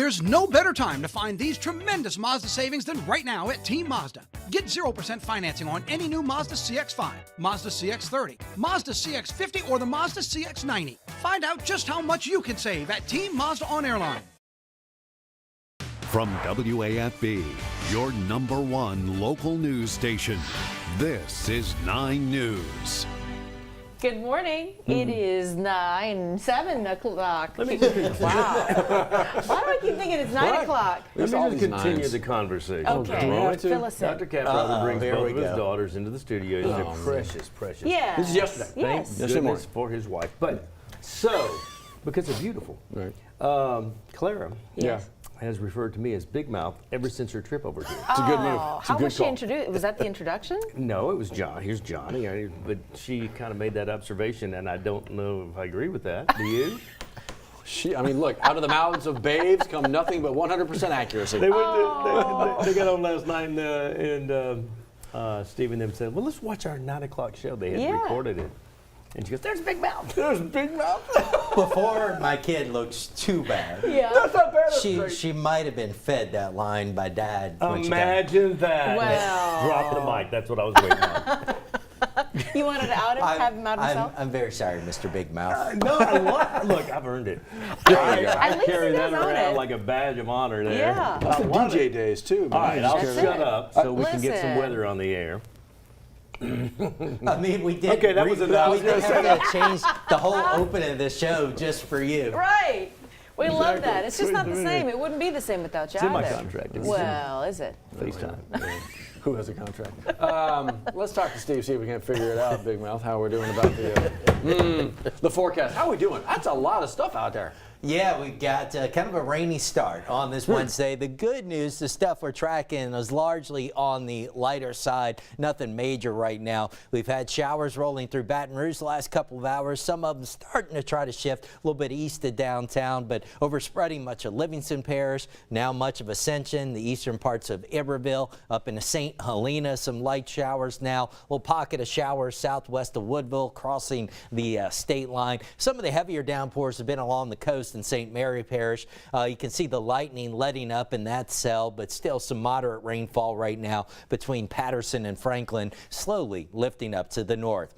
There's no better time to find these tremendous Mazda savings than right now at Team Mazda. Get 0% financing on any new Mazda CX-5, Mazda CX-30, Mazda CX-50, or the Mazda CX-90. Find out just how much you can save at Team Mazda on Airline. From WAFB, your #1 local news station, this is 9 News. Good morning. It is 7 o'clock. Wow. Why do I keep thinking it's 9 o'clock? Let me just continue the conversation. Okay, fill us in. Dr. Caprother brings both of his daughters into the studio. These are precious. Yeah. This is yesterday. Yes. Thank goodness for his wife. But because they're beautiful, Right. Clara Yes. has referred to me as Big Mouth ever since her trip over here. It's a good move. It's a How good was she call. introduced? Was that the introduction? No, it was John. Here's Johnny. But she kind of made that observation, and I don't know if I agree with that. Do you? Look, out of the mouths of babes come nothing but 100% accuracy. They got on last night, and Steve and them said, well, let's watch our 9 o'clock show. They had recorded it. And she goes, there's Big Mouth. There's Big Mouth. Before my kid looks too bad, That's not bad. she might have been fed that line by Dad. When Imagine that. Well. Drop the mic. That's what I was waiting on. You wanted to out him, have him out himself? I'm very sorry, Mr. Big Mouth. No, look, I've earned it. At least Carry he that does own around it. like a badge of honor there. Yeah. That's the DJ days, too. All right, I'll That's shut it. up so we can get some Listen. weather on the air. We did. Okay, that was enough. We did have to change the whole opening of the show just for you. Right. We love that. It's just not the same. It wouldn't be the same without you It's in my either. contract. Well, is it? FaceTime. Who has a contract? Let's talk to Steve, see if we can figure it out, Big Mouth, how we're doing about the forecast. How are we doing? That's a lot of stuff out there. Yeah, we've got kind of a rainy start on this Wednesday. The good news, the stuff we're tracking is largely on the lighter side. Nothing major right now. We've had showers rolling through Baton Rouge the last couple of hours. Some of them starting to try to shift a little bit east of downtown, but overspreading much of Livingston Parish, now much of Ascension, the eastern parts of Iberville, up into St. Helena, some light showers now. A little pocket of showers southwest of Woodville, crossing the state line. Some of the heavier downpours have been along the coast in St. Mary Parish. You can see the lightning letting up in that cell, but still some moderate rainfall right now between Patterson and Franklin, slowly lifting up to the north.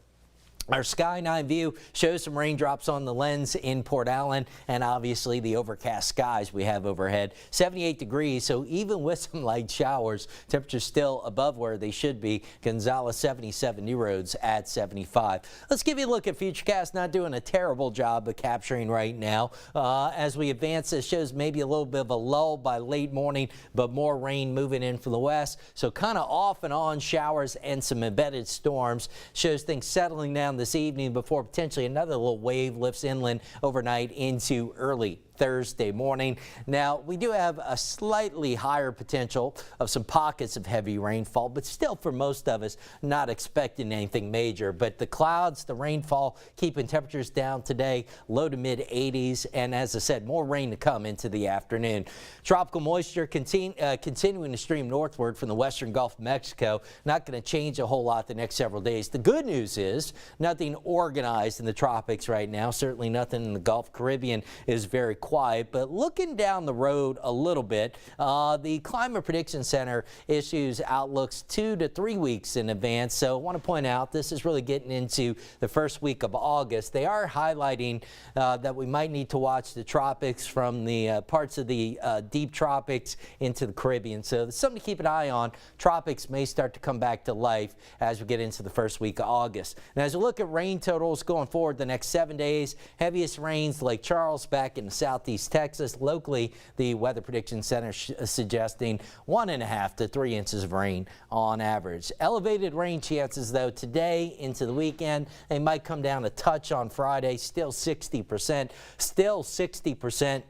Our Sky 9 view shows some raindrops on the lens in Port Allen, and obviously the overcast skies we have overhead. 78 degrees, so even with some light showers, temperatures still above where they should be. Gonzales 77, New Roads at 75. Let's give you a look at Futurecast. Not doing a terrible job of capturing right now. As we advance, this shows maybe a little bit of a lull by late morning, but more rain moving in from the west. So kind of off and on showers and some embedded storms. Shows things settling down this evening before potentially another little wave lifts inland overnight into early Thursday morning. Now, we do have a slightly higher potential of some pockets of heavy rainfall, but still for most of us not expecting anything major. But the clouds, the rainfall, keeping temperatures down today, low to mid 80s, and as I said, more rain to come into the afternoon. Tropical moisture continuing to stream northward from the western Gulf of Mexico. Not going to change a whole lot the next several days. The good news is nothing organized in the tropics right now. Certainly nothing in the Gulf Caribbean is very quiet, but looking down the road a little bit, the Climate Prediction Center issues outlooks 2 to 3 weeks in advance. So I want to point out this is really getting into the first week of August. They are highlighting that we might need to watch the tropics from the parts of the deep tropics into the Caribbean. So there's something to keep an eye on. Tropics may start to come back to life as we get into the first week of August. Now, as we look at rain totals going forward the next 7 days, heaviest rains Lake Charles back in the southeast Texas. Locally, the Weather Prediction Center suggesting 1.5 to 3 inches of rain on average. Elevated rain chances, though, today into the weekend. They might come down a touch on Friday, still 60%. Still 60%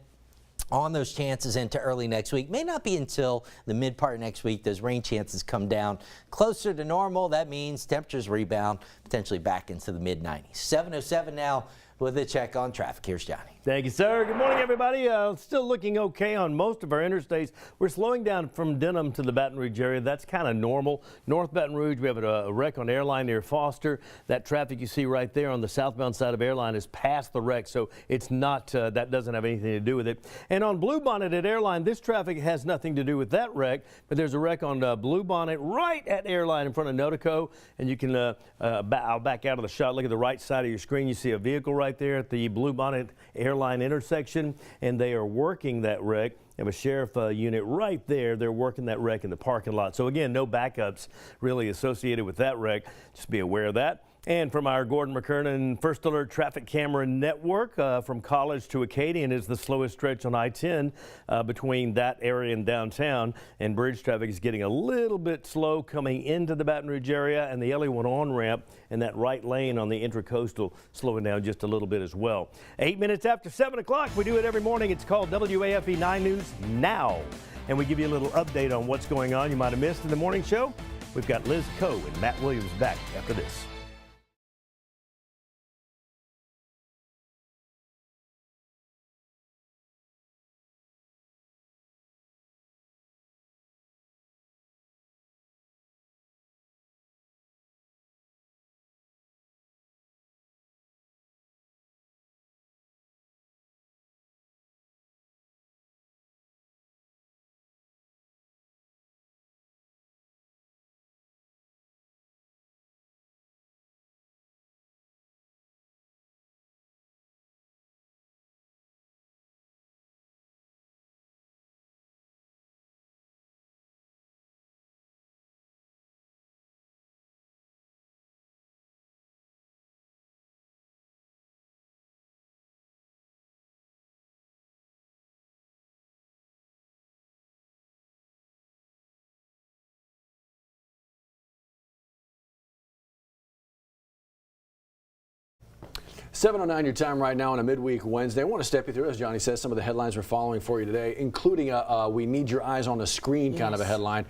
on those chances into early next week. May not be until the mid part of next week those rain chances come down closer to normal. That means temperatures rebound potentially back into the mid 90s. 7:07 now with a check on traffic. Here's Johnny. Thank you, sir. Good morning, everybody. Still looking okay on most of our interstates. We're slowing down from Denham to the Baton Rouge area. That's kind of normal. North Baton Rouge, we have a wreck on Airline near Foster. That traffic you see right there on the southbound side of Airline is past the wreck, so it's not, that doesn't have anything to do with it. And on Bluebonnet at Airline, this traffic has nothing to do with that wreck, but there's a wreck on Bluebonnet right at Airline in front of Notico, and you can, I'll back out of the shot. Look at the right side of your screen. You see a vehicle right there at the Bluebonnet Airline intersection, and they are working that wreck. They have a sheriff unit right there. They're working that wreck in the parking lot. So again, no backups really associated with that wreck. Just be aware of that. And from our Gordon McKernan First Alert Traffic Camera Network, from College to Acadian is the slowest stretch on I-10 between that area and downtown. And bridge traffic is getting a little bit slow coming into the Baton Rouge area, and the LA1 on-ramp and that right lane on the Intracoastal slowing down just a little bit as well. 8 minutes after 7 o'clock, we do it every morning. It's called WAFB 9 News Now. And we give you a little update on what's going on you might have missed in the morning show. We've got Liz Coe and Matt Williams back after this. .09 your time right now on a midweek Wednesday. I want to step you through, as Johnny says, some of the headlines we're following for you today, including a we need your eyes on the screen kind of a headline.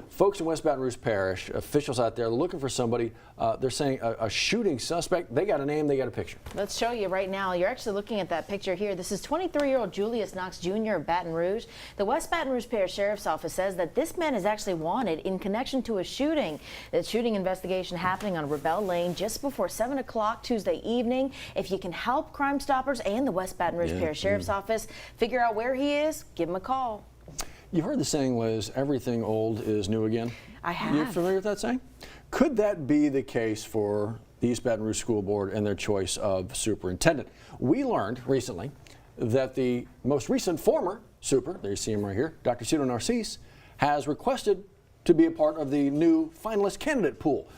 Folks in West Baton Rouge Parish, officials out there looking for somebody. They're saying a shooting suspect. They got a name, they got a picture. Let's show you right now. You're actually looking at that picture here. This is 23-year-old Julius Knox Jr. of Baton Rouge. The West Baton Rouge Parish Sheriff's Office says that this man is actually wanted in connection to a shooting. The shooting investigation happening on Rebel Lane just before 7 o'clock Tuesday evening. If you can help Crime Stoppers and the West Baton Rouge Parish Sheriff's Office figure out where he is, give him a call. You've heard the saying, Liz, everything old is new again. I have. You familiar with that saying? Could that be the case for the East Baton Rouge School Board and their choice of superintendent? We learned recently that the most recent former super, there you see him right here, Dr. Cito Narcisse, has requested to be a part of the new finalist candidate pool.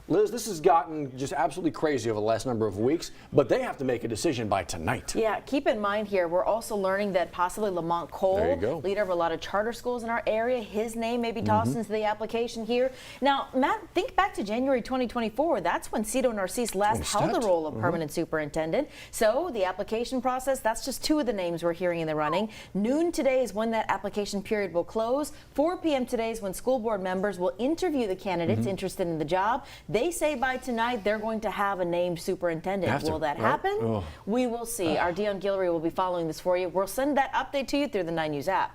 Liz, this has gotten just absolutely crazy over the last number of weeks, but they have to make a decision by tonight. Yeah, keep in mind here, we're also learning that possibly Lamont Cole, leader of a lot of charter schools in our area, his name may be tossed into the application here. Now, Matt, think back to January 2024. That's when Cito Narcisse last held the role of permanent superintendent. So the application process, that's just two of the names we're hearing in the running. Noon today is when that application period will close. 4 p.m. today is when school board members will interview the candidates interested in the job. They say by tonight they're going to have a named superintendent. Will that happen? Oh. We will see. Our Dion Guillory will be following this for you. We'll send that update to you through the 9 News app.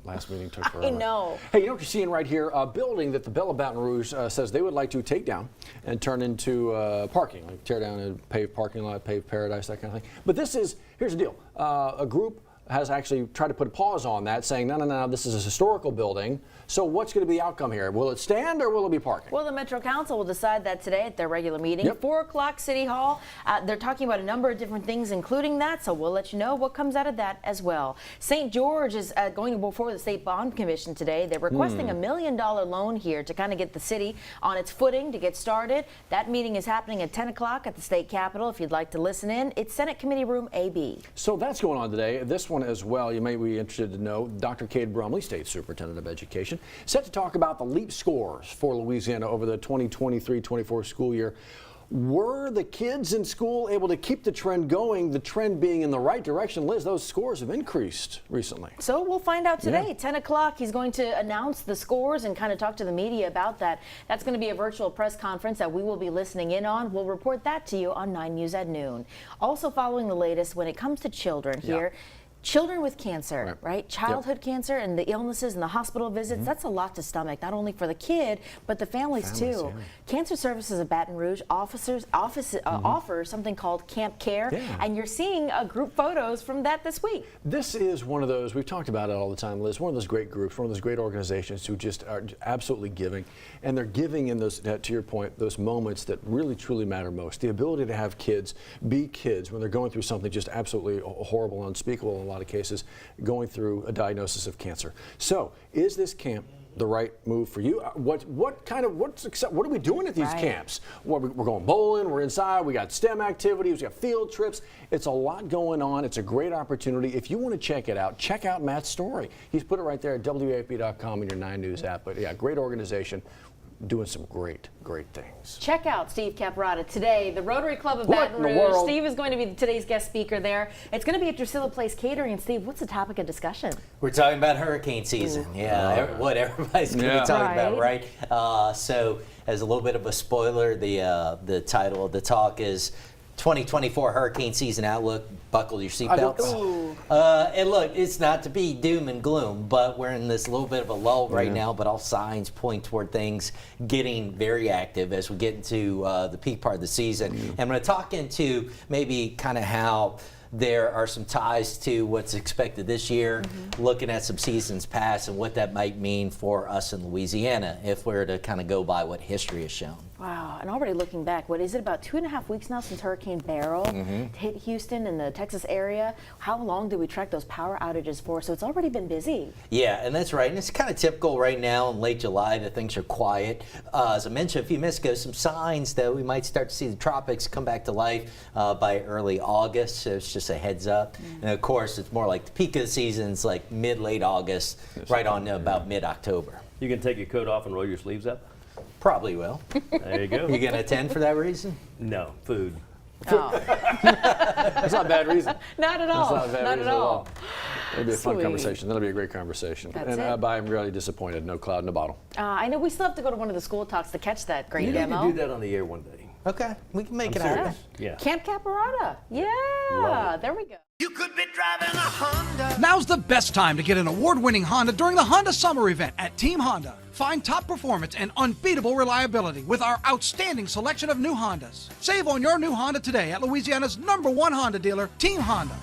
Last meeting took forever. I know. Hey, you know what you're seeing right here? A building that the Belle of Baton Rouge says they would like to take down and turn into parking, like tear down a paved parking lot, paved paradise, that kind of thing. But this is, here's the deal. A group has actually tried to put a pause on that, saying, no, this is a historical building. So what's going to be the outcome here? Will it stand or will it be parking? Well, the Metro Council will decide that today at their regular meeting. 4 o'clock City Hall. They're talking about a number of different things, including that, so we'll let you know what comes out of that as well. St. George is going before the State Bond Commission today. They're requesting $1 million loan here to kind of get the city on its footing to get started. That meeting is happening at 10 o'clock at the State Capitol. If you'd like to listen in, it's Senate Committee Room AB. So that's going on today. This one as well, you may be interested to know, Dr. Cade Brumley, State Superintendent of Education, set to talk about the LEAP scores for Louisiana over the 2023-24 school year. Were the kids in school able to keep the trend going, the trend being in the right direction? Liz, those scores have increased recently. So we'll find out today. 10 o'clock, he's going to announce the scores and kind of talk to the media about that. That's going to be a virtual press conference that we will be listening in on. We'll report that to you on 9 News at noon. Also following the latest when it comes to children here. Children with cancer, right? Childhood cancer and the illnesses and the hospital visits, that's a lot to stomach, not only for the kid, but the families too. Cancer Services of Baton Rouge offers something called Camp Care, and you're seeing group photos from that this week. This is one of those, we've talked about it all the time, Liz, one of those great groups, one of those great organizations who just are absolutely giving, and they're giving in those, to your point, those moments that really truly matter most. The ability to have kids be kids when they're going through something just absolutely horrible, unspeakable in a lot of cases, going through a diagnosis of cancer. So, is this camp the right move for you? What are we doing at these camps? Well, we're going bowling, we're inside, we got STEM activities, we got field trips. It's a lot going on. It's a great opportunity. If you want to check it out, check out Matt's story. He's put it right there at WAFB.com in your 9 News app. But yeah, great organization, doing some great things. Check out Steve Caparata today, the Rotary Club of Baton Rouge. Steve is going to be today's guest speaker there. It's going to be at Drusilla Place Catering. And Steve, what's the topic of discussion? We're talking about hurricane season. What everybody's going to be talking about, right? So, as a little bit of a spoiler, the title of the talk is 2024 Hurricane Season Outlook. Buckle your seatbelts. And look, it's not to be doom and gloom, but we're in this little bit of a lull right now, but all signs point toward things getting very active as we get into the peak part of the season. And I'm going to talk into maybe kind of how there are some ties to what's expected this year, looking at some seasons past and what that might mean for us in Louisiana if we're to kind of go by what history has shown. Wow, and already looking back, what is it, about 2.5 weeks now since Hurricane Beryl hit Houston and the Texas area? How long did we track those power outages for? So it's already been busy. Yeah, and that's right. And it's kind of typical right now in late July that things are quiet. As I mentioned a few minutes ago, some signs that we might start to see the tropics come back to life by early August. So it's just a heads up. And of course, it's more like the peak of the season is like mid-late August, right on about mid-October. You can take your coat off and roll your sleeves up? Probably will. There you go. You going to attend for that reason? No, food. That's not a bad reason. Not at all. That's not a bad reason at all. It'll be a fun Sweet. conversation. That'll be a great conversation. That's and I'm really disappointed. No cloud in the bottle. I know we still have to go to one of the school talks to catch that great You demo. need to do that on the air one day. Okay, we can make it serious. happen. Yeah. Camp Caparata. Yeah, there we go. You could be driving a Honda. Now's the best time to get an award-winning Honda during the Honda Summer Event at Team Honda. Find top performance and unbeatable reliability with our outstanding selection of new Hondas. Save on your new Honda today at Louisiana's #1 Honda dealer, Team Honda.